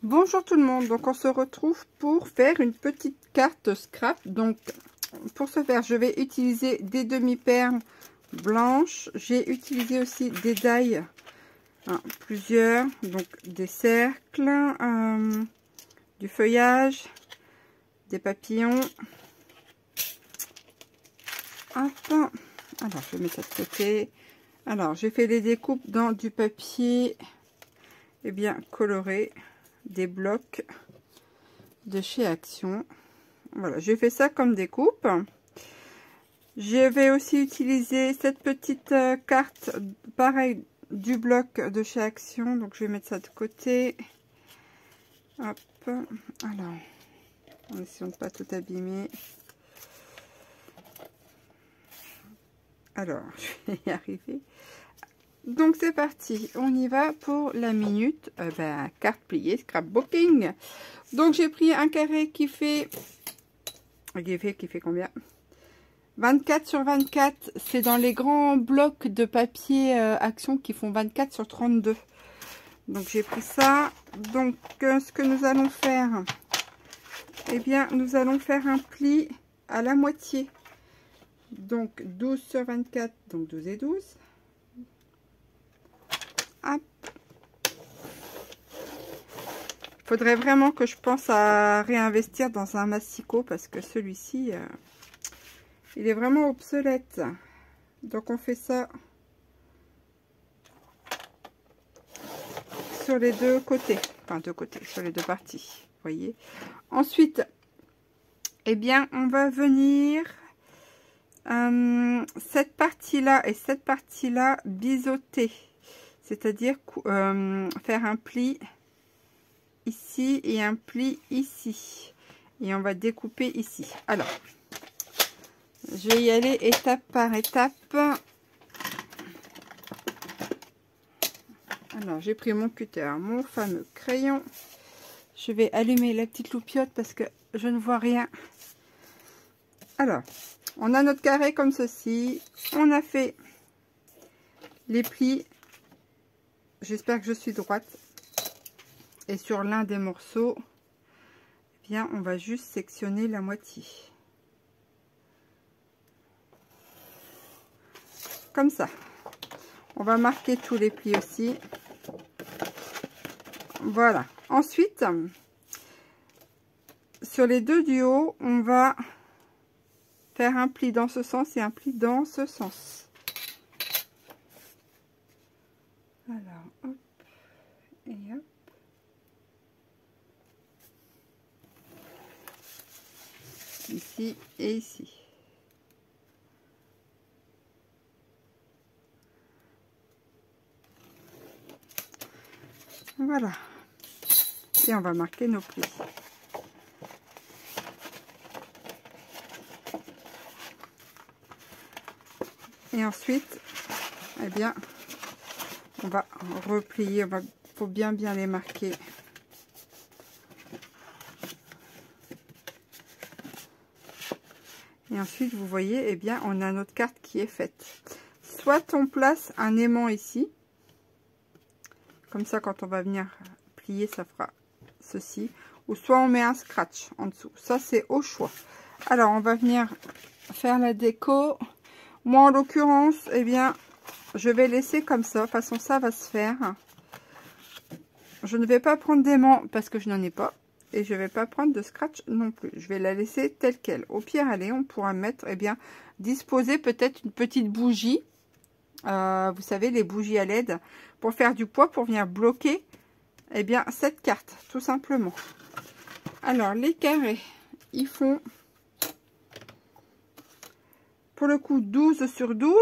Bonjour tout le monde, donc on se retrouve pour faire une petite carte scrap. Donc pour ce faire, je vais utiliser des demi-perles blanches. J'ai utilisé aussi des die, plusieurs, donc des cercles, du feuillage, des papillons. Hop. Alors je vais mettre ça de côté. Alors j'ai fait les découpes dans du papier bien coloré, des blocs de chez Action. Voilà, j'ai fait ça comme découpe. Je vais aussi utiliser cette petite carte, pareil, du bloc de chez Action. Donc je vais mettre ça de côté. Hop. Alors, en essayant de ne pas tout abîmer. Alors, je vais y arriver. Donc c'est parti, on y va pour la minute. Carte pliée, scrapbooking. Donc j'ai pris un carré qui fait combien? 24 sur 24. C'est dans les grands blocs de papier Action qui font 24 sur 32. Donc j'ai pris ça. Donc ce que nous allons faire, nous allons faire un pli à la moitié. Donc 12 sur 24, donc 12 et 12. Hop. Faudrait vraiment que je pense à réinvestir dans un massicot parce que celui-ci, il est vraiment obsolète. Donc on fait ça sur les deux côtés, enfin deux côtés, sur les deux parties, vous voyez. Ensuite, on va venir cette partie-là et cette partie-là biseauter. C'est-à-dire faire un pli ici et un pli ici. Et on va découper ici. Alors, je vais y aller étape par étape. Alors, j'ai pris mon cutter, mon fameux crayon. Je vais allumer la petite loupiote parce que je ne vois rien. Alors, on a notre carré comme ceci. On a fait les plis. J'espère que je suis droite. Et sur l'un des morceaux, on va juste sectionner la moitié. Comme ça. On va marquer tous les plis aussi. Voilà. Ensuite, sur les deux du haut, on va faire un pli dans ce sens et un pli dans ce sens. Alors, hop et hop. Ici et ici. Voilà. Et on va marquer nos plis. Et ensuite, on va replier. Faut bien les marquer. Et ensuite, vous voyez, on a notre carte qui est faite. Soit on place un aimant ici. Comme ça, quand on va venir plier, ça fera ceci. Ou soit on met un scratch en dessous. Ça, c'est au choix. Alors, on va venir faire la déco. Moi, en l'occurrence, je vais laisser comme ça. De toute façon, ça va se faire. Je ne vais pas prendre d'aimant parce que je n'en ai pas. Et je ne vais pas prendre de scratch non plus. Je vais la laisser telle qu'elle. Au pire, allez, on pourra mettre, disposer peut-être une petite bougie. Vous savez, les bougies à LED. Pour faire du poids, pour venir bloquer, cette carte, tout simplement. Alors, les carrés, ils font, pour le coup, 12 sur 12.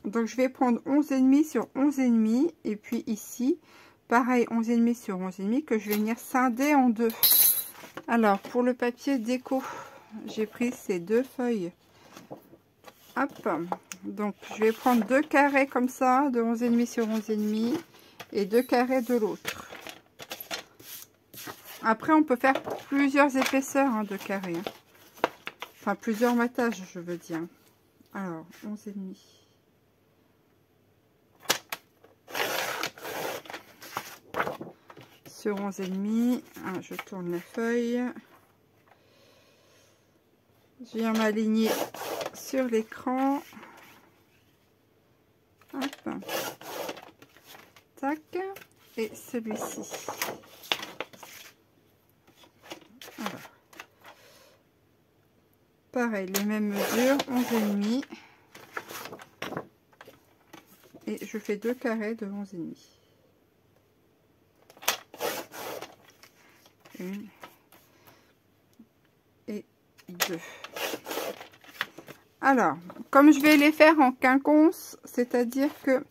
Donc, je vais prendre 11,5 sur 11,5. Et puis ici, pareil, 11,5 sur 11,5 que je vais venir scinder en deux. Alors, pour le papier déco, j'ai pris ces deux feuilles. Hop. Donc, je vais prendre deux carrés comme ça, de 11,5 sur 11,5 et deux carrés de l'autre. Après, on peut faire plusieurs épaisseurs de carrés. Enfin, plusieurs matages, je veux dire. Alors, 11,5. sur 11,5. Ah, je tourne la feuille. Je viens m'aligner sur l'écran. Hop. Tac. Et celui-ci. Alors. Pareil, les mêmes mesures, 11,5. Et je fais 2 carrés de 11,5. Une et 2. Alors, comme je vais les faire en quinconce, c'est-à-dire que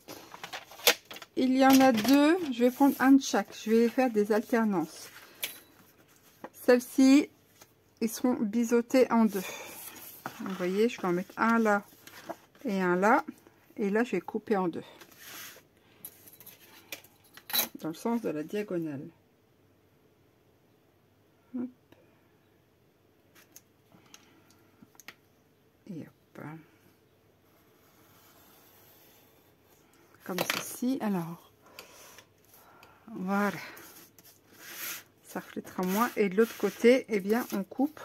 il y en a 2, je vais prendre un de chaque. Je vais les faire des alternances. Celles-ci, ils seront biseautés en 2. Vous voyez, je vais en mettre un là et un là. Et là, je vais couper en 2. Dans le sens de la diagonale. Hop. Et hop. Comme ceci. Alors, voilà. Ça reflètera moins. Et de l'autre côté, eh bien, on coupe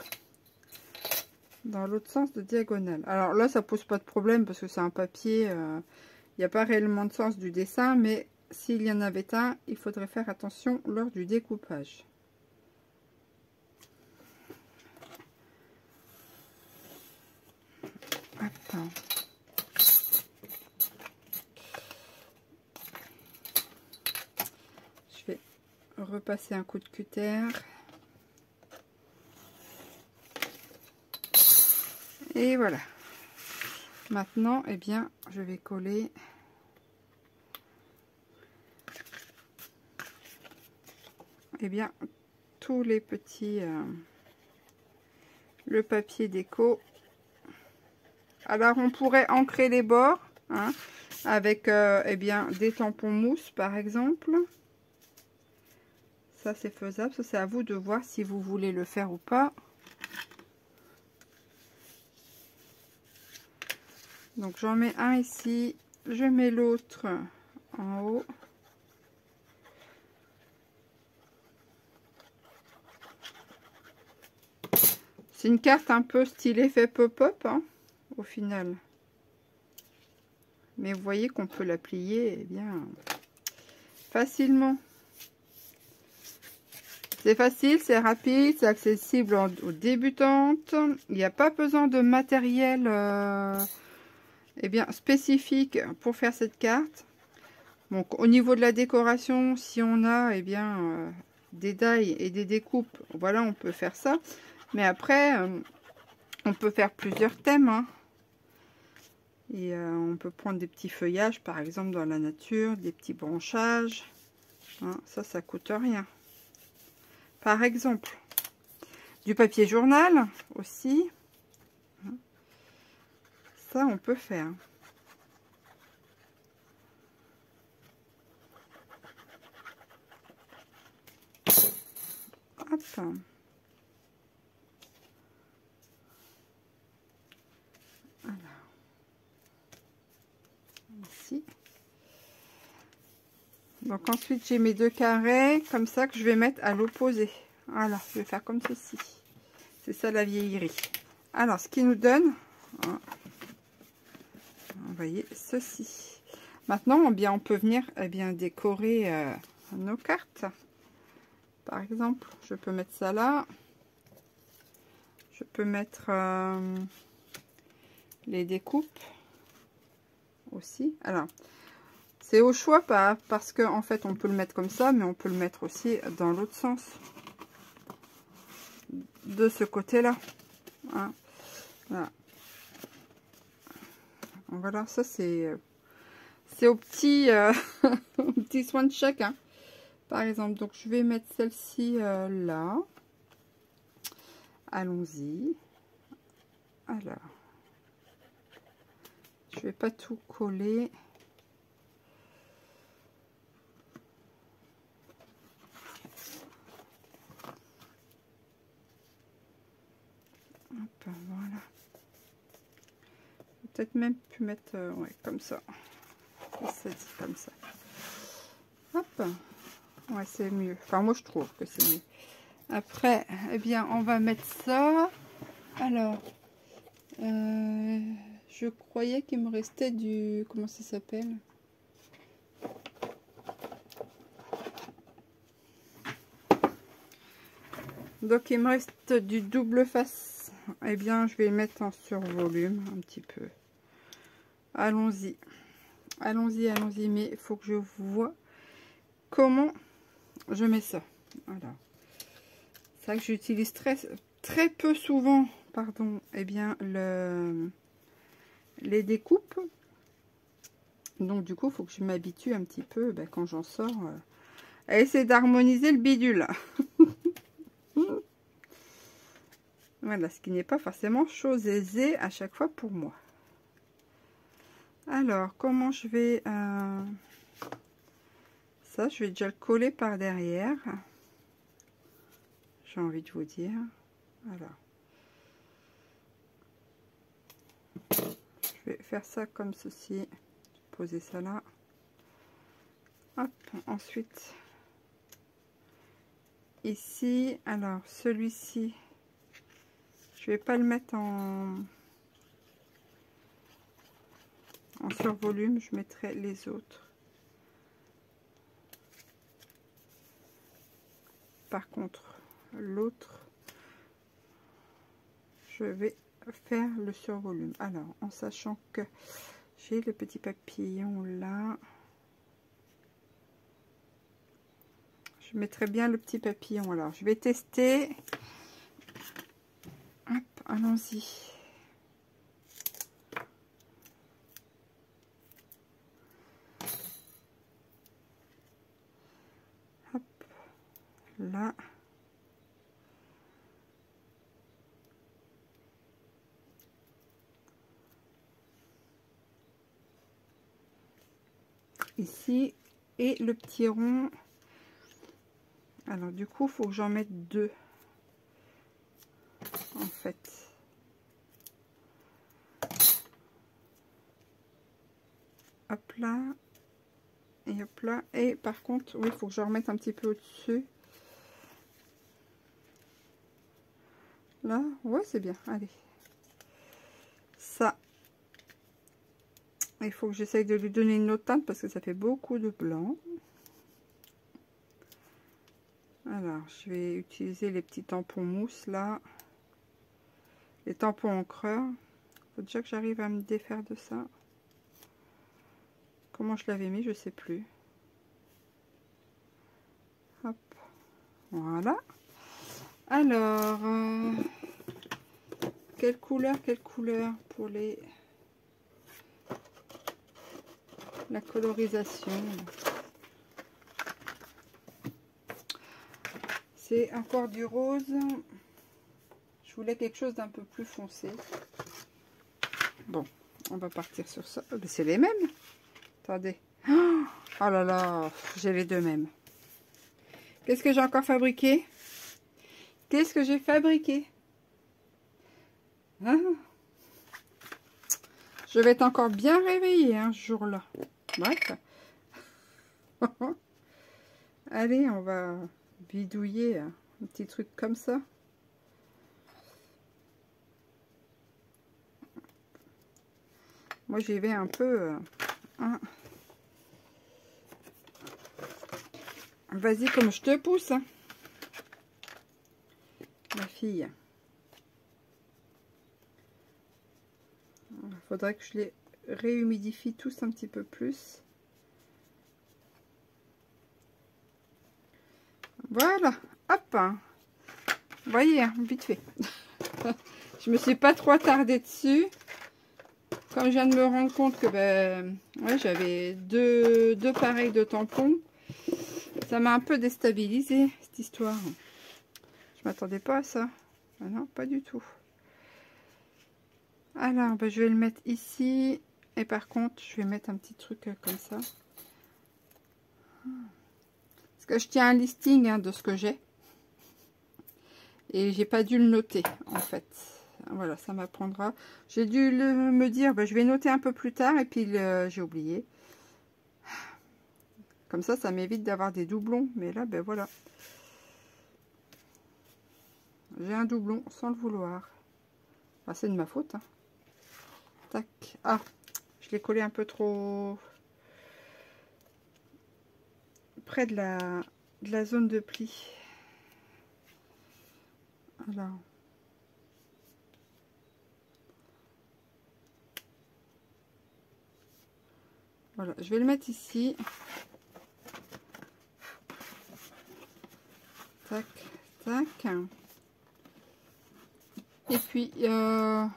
dans l'autre sens de diagonale. Alors là, ça pose pas de problème parce que c'est un papier. Il n'y a pas réellement de sens du dessin, mais s'il y en avait un, il faudrait faire attention lors du découpage. Attends. Je vais repasser un coup de cutter. Et voilà. Maintenant, eh bien, je vais coller tous les petits le papier déco. Alors on pourrait ancrer les bords hein, avec des tampons mousse par exemple. Ça c'est faisable, ça c'est à vous de voir si vous voulez le faire ou pas. Donc j'en mets un ici, je mets l'autre en haut. C'est une carte un peu style effet pop-up hein, au final. Mais vous voyez qu'on peut la plier bien facilement. C'est facile, c'est rapide, c'est accessible aux débutantes. Il n'y a pas besoin de matériel spécifique pour faire cette carte. Donc au niveau de la décoration, si on a des die et des découpes, voilà, on peut faire ça. Mais après, on peut faire plusieurs thèmes. Hein. Et on peut prendre des petits feuillages, par exemple, dans la nature, des petits branchages. Hein, ça coûte rien. Par exemple, du papier journal aussi. Ça, on peut faire. Hop. Ici. Donc ensuite j'ai mes 2 carrés comme ça que je vais mettre à l'opposé. Voilà, je vais faire comme ceci. C'est ça la vieillerie. Alors ce qui nous donne, hein, vous voyez ceci. Maintenant on peut venir décorer nos cartes. Par exemple, je peux mettre ça là. Je peux mettre les découpes aussi. Alors c'est au choix, pas parce que en fait on peut le mettre comme ça, mais on peut le mettre aussi dans l'autre sens, de ce côté là hein. Voilà. Voilà, ça c'est au petit au petit soin de chacun. Par exemple, donc je vais mettre celle-ci là. Allons-y. Alors je vais pas tout coller. Hop, voilà. Peut-être même pu mettre ouais, comme ça. Ça dit comme ça. Hop. Ouais, c'est mieux. Enfin, moi, je trouve que c'est mieux. Après, eh bien, on va mettre ça. Alors, je croyais qu'il me restait du... Comment ça s'appelle? Donc, il me reste du double face. Eh bien, je vais le mettre en survolume un petit peu. Allons-y. Allons-y, allons-y. Mais il faut que je vois comment je mets ça. Voilà. C'est vrai que j'utilise très peu souvent, pardon, eh bien, les découpes. Donc, du coup, il faut que je m'habitue un petit peu, ben, quand j'en sors, à essayer d'harmoniser le bidule. Voilà, ce qui n'est pas forcément chose aisée à chaque fois pour moi. Alors, comment je vais... ça, je vais déjà le coller par derrière. J'ai envie de vous dire. Voilà. Je vais faire ça comme ceci. Poser ça là. Hop, ensuite... Ici, alors, celui-ci... Je vais pas le mettre en survolume, je mettrai les autres. Par contre, l'autre, je vais faire le survolume. Alors, en sachant que j'ai le petit papillon là, je mettrai bien le petit papillon. Alors, je vais tester. Hop, allons-y. Hop, là. Ici, et le petit rond. Alors, du coup, il faut que j'en mette deux. En fait. Hop là. Et hop là. Et par contre, oui, il faut que je remette un petit peu au-dessus. Là, ouais, c'est bien. Allez. Ça. Il faut que j'essaye de lui donner une autre teinte parce que ça fait beaucoup de blanc. Alors, je vais utiliser les petits tampons mousse là. Les tampons encreurs. Il faut déjà que j'arrive à me défaire de ça. Comment je l'avais mis, je sais plus. Hop. Voilà. Alors, quelle couleur pour la colorisation? C'est encore du rose. Je voulais quelque chose d'un peu plus foncé. Bon, on va partir sur ça. Oh, c'est les mêmes. Attendez. Oh là là, j'ai les deux mêmes. Qu'est-ce que j'ai encore fabriqué? Qu'est-ce que j'ai fabriqué? Hein? Je vais être encore bien réveillée hein, ce jour-là. Bref. Allez, on va bidouiller un petit truc comme ça. Moi, j'y vais un peu... hein. Vas-y, comme je te pousse. Hein. Ma fille. Il faudrait que je les réhumidifie tous un petit peu plus. Voilà. Hop. Vous voyez, hein, vite fait. Je me suis pas trop attardée dessus. Comme je viens de me rendre compte que ben, ouais, j'avais deux pareils de tampons. Ça m'a un peu déstabilisé cette histoire. Je m'attendais pas à ça. Ah non, pas du tout. Alors, ben, je vais le mettre ici. Et par contre, je vais mettre un petit truc comme ça. Parce que je tiens un listing hein, de ce que j'ai. Et j'ai pas dû le noter, en fait. Voilà, ça m'apprendra. J'ai dû me dire, ben, je vais noter un peu plus tard. Et puis, j'ai oublié. Comme ça m'évite d'avoir des doublons. Mais là, ben voilà. J'ai un doublon sans le vouloir. Enfin, c'est de ma faute. Hein. Tac. Ah, je l'ai collé un peu trop près de la zone de pli. Alors. Voilà, je vais le mettre ici. Tac, tac. Et puis, je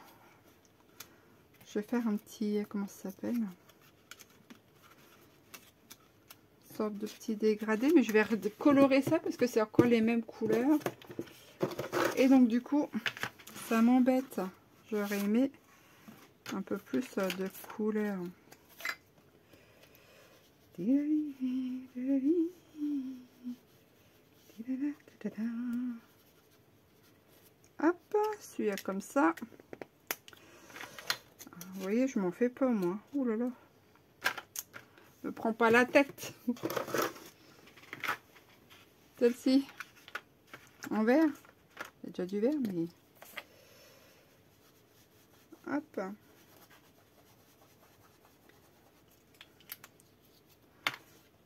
vais faire un petit, comment ça s'appelle? Une sorte de petit dégradé, mais je vais colorer ça parce que c'est encore les mêmes couleurs. Et donc, du coup, ça m'embête. J'aurais aimé un peu plus de couleurs. Hop, celui-là comme ça. Vous voyez, je m'en fais pas moi. Ouh là là. Me prends pas la tête. Celle-ci. En vert. Il y a déjà du vert, mais... Hop.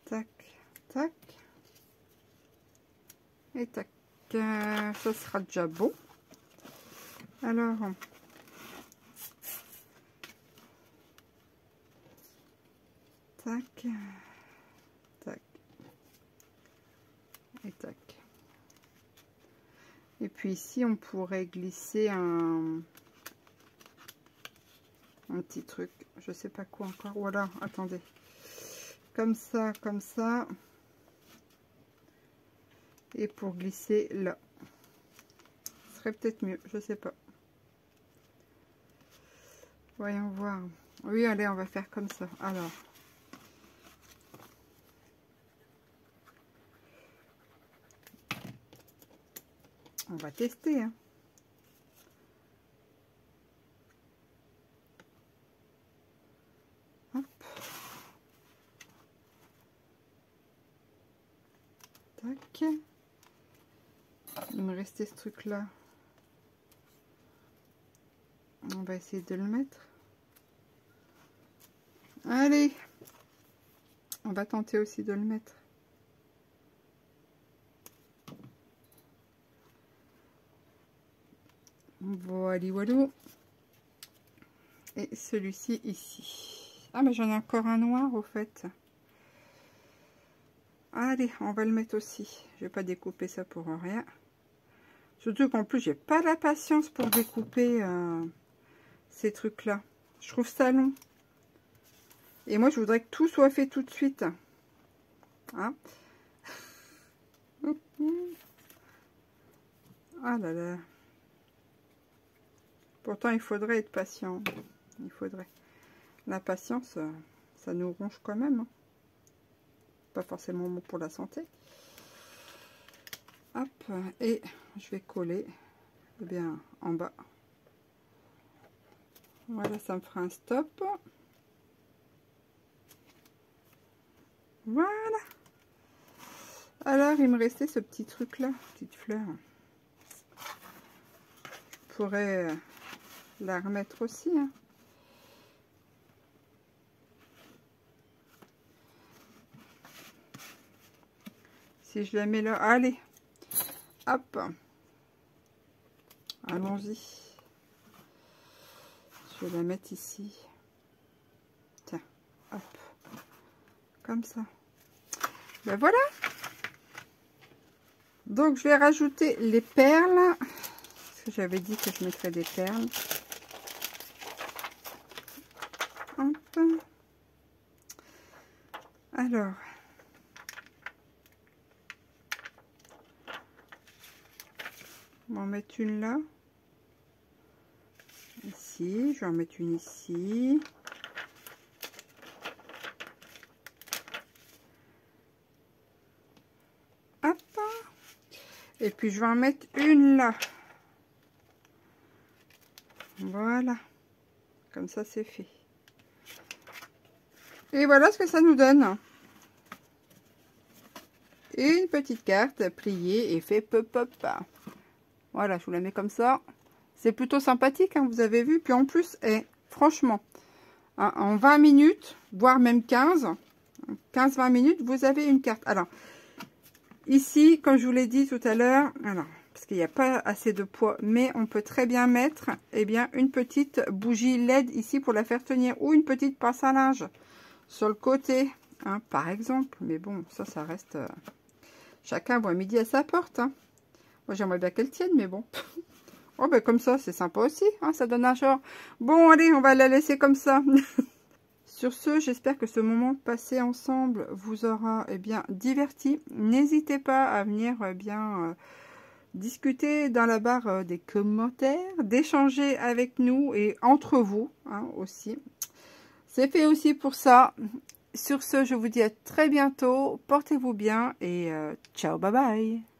Tac, tac. Et tac. Ça sera déjà bon. Alors... Tac, tac, et tac. Et puis ici, on pourrait glisser un petit truc. Je sais pas quoi encore. Voilà, attendez. Comme ça, comme ça. Et pour glisser là. Ce serait peut-être mieux, je sais pas. Voyons voir. Oui, allez, on va faire comme ça. Alors. On va tester. Hein. Hop. Tac. Il me restait ce truc-là. On va essayer de le mettre. Allez. On va tenter aussi de le mettre. Voilà, voilà. Et celui-ci ici. Ah, mais j'en ai encore un noir au fait. Allez, on va le mettre aussi. Je vais pas découper ça pour rien. Surtout qu'en plus, j'ai pas la patience pour découper ces trucs-là. Je trouve ça long. Et moi, je voudrais que tout soit fait tout de suite. Hein? Ah là là. Pourtant, il faudrait être patient. Il faudrait. La patience, ça nous ronge quand même. Hein. Pas forcément bon pour la santé. Hop. Et je vais coller eh bien en bas. Voilà, ça me fera un stop. Voilà. Alors, il me restait ce petit truc-là. Petite fleur. Je pourrais la remettre aussi. Hein. Si je la mets là, allez, hop, allons-y. Je vais la mettre ici. Tiens, hop, comme ça. Ben voilà. Donc je vais rajouter les perles. Parce que j'avais dit que je mettrais des perles. Hop. Alors. On va en mettre une là. Ici. Je vais en mettre une ici. Hop. Et puis je vais en mettre une là. Voilà. Comme ça c'est fait. Et voilà ce que ça nous donne. une petite carte pliée et fait pop pop. Voilà, je vous la mets comme ça. C'est plutôt sympathique, hein, vous avez vu. Puis en plus, franchement, hein, en 20 minutes, voire même 15-20 minutes, vous avez une carte. Alors, ici, comme je vous l'ai dit tout à l'heure, alors, parce qu'il n'y a pas assez de poids, mais on peut très bien mettre, eh bien, une petite bougie LED ici pour la faire tenir, ou une petite pince à linge sur le côté, hein, par exemple. Mais bon, ça reste... chacun voit midi à sa porte. Hein. Moi, j'aimerais bien qu'elle tienne, mais bon. Oh, ben comme ça, c'est sympa aussi. Hein, ça donne un genre. Bon, allez, on va la laisser comme ça. Sur ce, j'espère que ce moment passé ensemble vous aura bien diverti. N'hésitez pas à venir bien discuter dans la barre des commentaires, d'échanger avec nous et entre vous hein, aussi. C'est fait aussi pour ça. Sur ce, je vous dis à très bientôt. Portez-vous bien et ciao, bye bye.